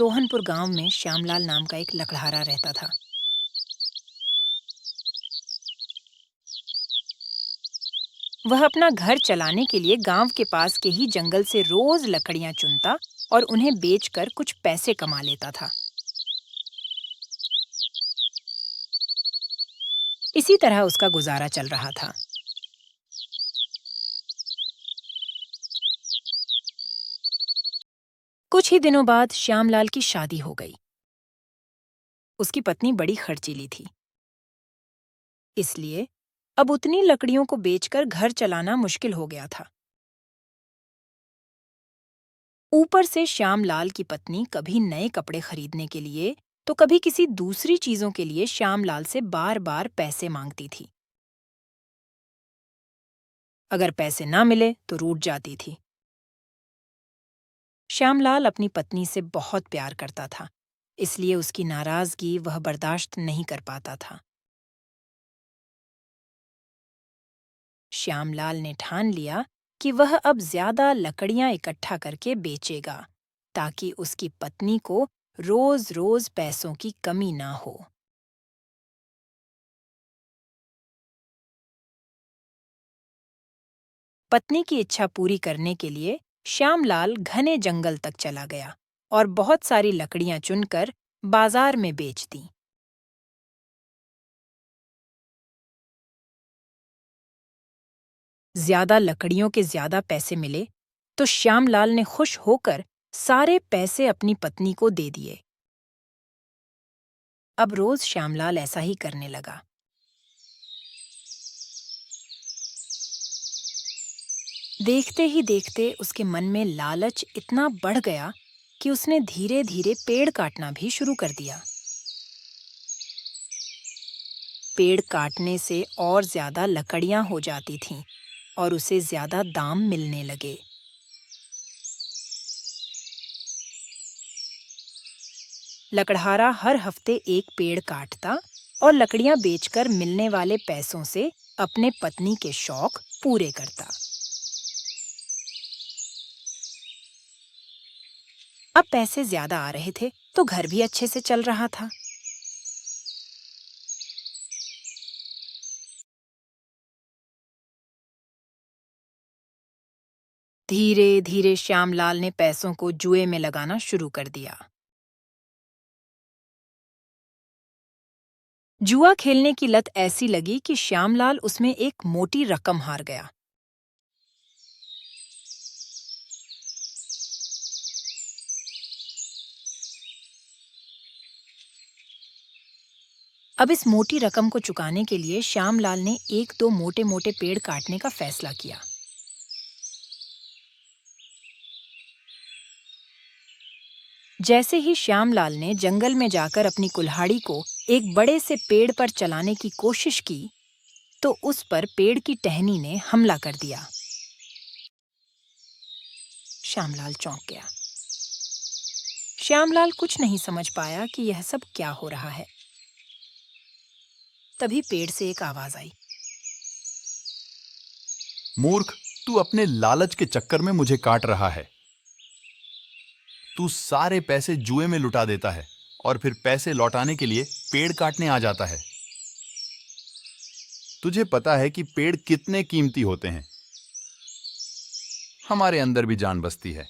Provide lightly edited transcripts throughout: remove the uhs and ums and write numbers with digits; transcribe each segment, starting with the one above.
सोहनपुर गांव में श्यामलाल नाम का एक लकड़हारा रहता था। वह अपना घर चलाने के लिए गांव के पास के ही जंगल से रोज लकड़ियां चुनता और उन्हें बेचकर कुछ पैसे कमा लेता था। इसी तरह उसका गुजारा चल रहा था। कुछ ही दिनों बाद श्यामलाल की शादी हो गई। उसकी पत्नी बड़ी खर्चीली थी, इसलिए अब उतनी लकड़ियों को बेचकर घर चलाना मुश्किल हो गया था। ऊपर से श्यामलाल की पत्नी कभी नए कपड़े खरीदने के लिए तो कभी किसी दूसरी चीजों के लिए श्यामलाल से बार बार पैसे मांगती थी। अगर पैसे ना मिले तो रूठ जाती थी। श्यामलाल अपनी पत्नी से बहुत प्यार करता था, इसलिए उसकी नाराजगी वह बर्दाश्त नहीं कर पाता था। श्यामलाल ने ठान लिया कि वह अब ज्यादा लकड़ियां इकट्ठा करके बेचेगा, ताकि उसकी पत्नी को रोज रोज पैसों की कमी ना हो। पत्नी की इच्छा पूरी करने के लिए श्यामलाल घने जंगल तक चला गया और बहुत सारी लकड़ियां चुनकर बाजार में बेच दी। ज्यादा लकड़ियों के ज्यादा पैसे मिले तो श्यामलाल ने खुश होकर सारे पैसे अपनी पत्नी को दे दिए। अब रोज श्यामलाल ऐसा ही करने लगा। देखते ही देखते उसके मन में लालच इतना बढ़ गया कि उसने धीरे धीरे पेड़ काटना भी शुरू कर दिया। पेड़ काटने से और ज्यादा लकड़ियां हो जाती थीं और उसे ज्यादा दाम मिलने लगे। लकड़हारा हर हफ्ते एक पेड़ काटता और लकड़ियां बेचकर मिलने वाले पैसों से अपने पत्नी के शौक पूरे करता। अब पैसे ज्यादा आ रहे थे तो घर भी अच्छे से चल रहा था। धीरे धीरे श्यामलाल ने पैसों को जुए में लगाना शुरू कर दिया। जुआ खेलने की लत ऐसी लगी कि श्यामलाल उसमें एक मोटी रकम हार गया। अब इस मोटी रकम को चुकाने के लिए श्यामलाल ने एक दो मोटे मोटे पेड़ काटने का फैसला किया। जैसे ही श्यामलाल ने जंगल में जाकर अपनी कुल्हाड़ी को एक बड़े से पेड़ पर चलाने की कोशिश की, तो उस पर पेड़ की टहनी ने हमला कर दिया। श्यामलाल चौंक गया। श्यामलाल कुछ नहीं समझ पाया कि यह सब क्या हो रहा है। तभी पेड़ से एक आवाज आई। मूर्ख, तू अपने लालच के चक्कर में मुझे काट रहा है। तू सारे पैसे जुए में लुटा देता है और फिर पैसे लौटाने के लिए पेड़ काटने आ जाता है। तुझे पता है कि पेड़ कितने कीमती होते हैं। हमारे अंदर भी जान बसती है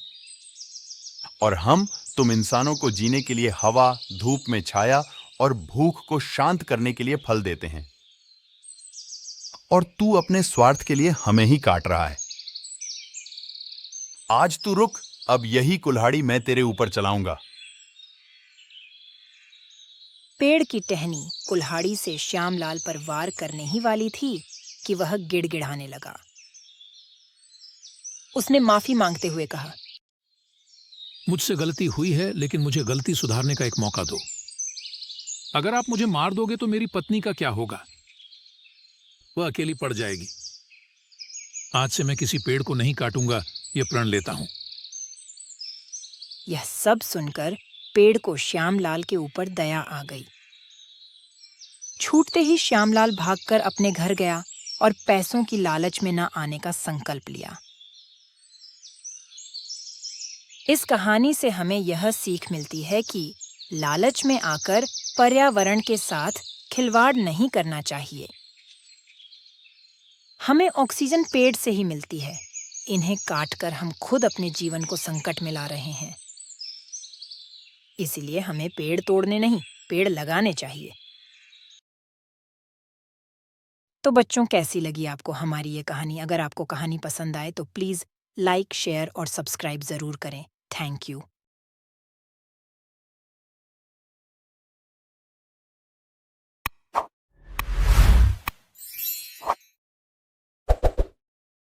और हम तुम इंसानों को जीने के लिए हवा, धूप में छाया और भूख को शांत करने के लिए फल देते हैं, और तू अपने स्वार्थ के लिए हमें ही काट रहा है। आज तू रुक, अब यही कुल्हाड़ी मैं तेरे ऊपर चलाऊंगा। पेड़ की टहनी कुल्हाड़ी से श्यामलाल पर वार करने ही वाली थी कि वह गिड़गिड़ाने लगा। उसने माफी मांगते हुए कहा, मुझसे गलती हुई है, लेकिन मुझे गलती सुधारने का एक मौका दो। अगर आप मुझे मार दोगे तो मेरी पत्नी का क्या होगा? वह अकेली पड़ जाएगी। आज से मैं किसी पेड़ को नहीं काटूंगा, यह प्रण लेता हूं। यह सब सुनकर पेड़ को श्यामलाल के ऊपर दया आ गई। छूटते ही श्यामलाल भागकर अपने घर गया और पैसों की लालच में न आने का संकल्प लिया। इस कहानी से हमें यह सीख मिलती है कि लालच में आकर पर्यावरण के साथ खिलवाड़ नहीं करना चाहिए। हमें ऑक्सीजन पेड़ से ही मिलती है। इन्हें काटकर हम खुद अपने जीवन को संकट में ला रहे हैं। इसलिए हमें पेड़ तोड़ने नहीं, पेड़ लगाने चाहिए। तो बच्चों, कैसी लगी आपको हमारी ये कहानी? अगर आपको कहानी पसंद आए तो प्लीज़ लाइक, शेयर और सब्सक्राइब ज़रूर करें। Thank you.